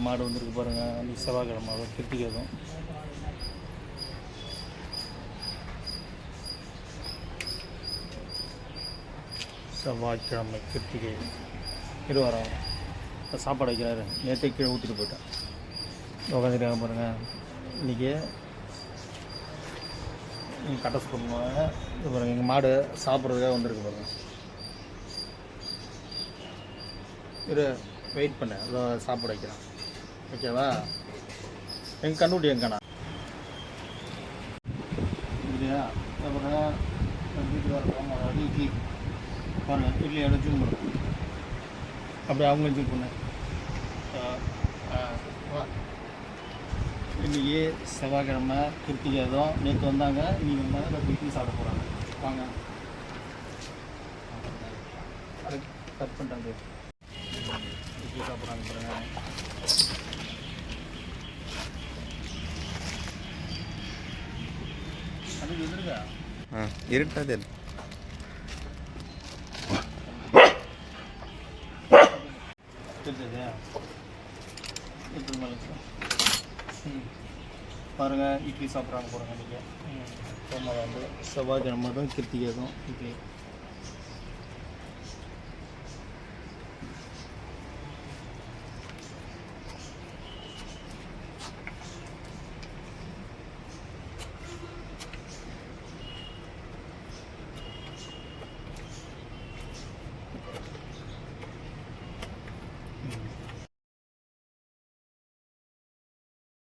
மாடு வந்துருக்கு பாருங்கள். அன்றைக்கி செவ்வாய்க்கிழமை கிருத்திகை அதுவும். செவ்வாய்க்கிழமை கிருத்திகை இருவாரம் சாப்பாடு வைக்கிறாரு. நேற்றே கீழே ஊற்றிட்டு போயிட்டேன். உட்காந்துருக்காங்க பாருங்கள். இன்றைக்கி கட்டஸ் பண்ணுவாங்க. இது பாருங்கள், எங்கள் மாடு சாப்பிட்றதுக்காக வந்திருக்கு பாருங்கள். வெயிட் பண்ண அதோ சாப்பாடு வைக்கிறேன். ஓகேவா? எங்கள் கண்டுபிடி எங்கண்ணா இல்லையா? அப்புறம் வீட்டுக்கு வரப்போ இட்லி பாருங்கள். இட்லி எடுத்து ஜூம் பண்ணுறேன். அப்படியே அவங்க ஜூம் பண்ணேன். இன்றைக்கி செவ்வாய்க்கிழமை கிருத்திகை அதுவும். நேற்று வந்தாங்க, இன்றைக்கி வந்தாங்க. இட்லி சாப்பிட போகிறாங்க. வாங்க கட் பண்ணிட்டாங்க. இட்லி சாப்பிட்றாங்க பாருங்க. அது எதிர்க்கா இருட்டாது தெரிஞ்சது பாருங்கள். இட்லி சாப்பிட்றாங்க போகிறாங்க. நீங்கள் சோமவாரம் வந்து செவ்வாய்க்கிழமை தான் கிருத்திகை அதுவும் இட்லி.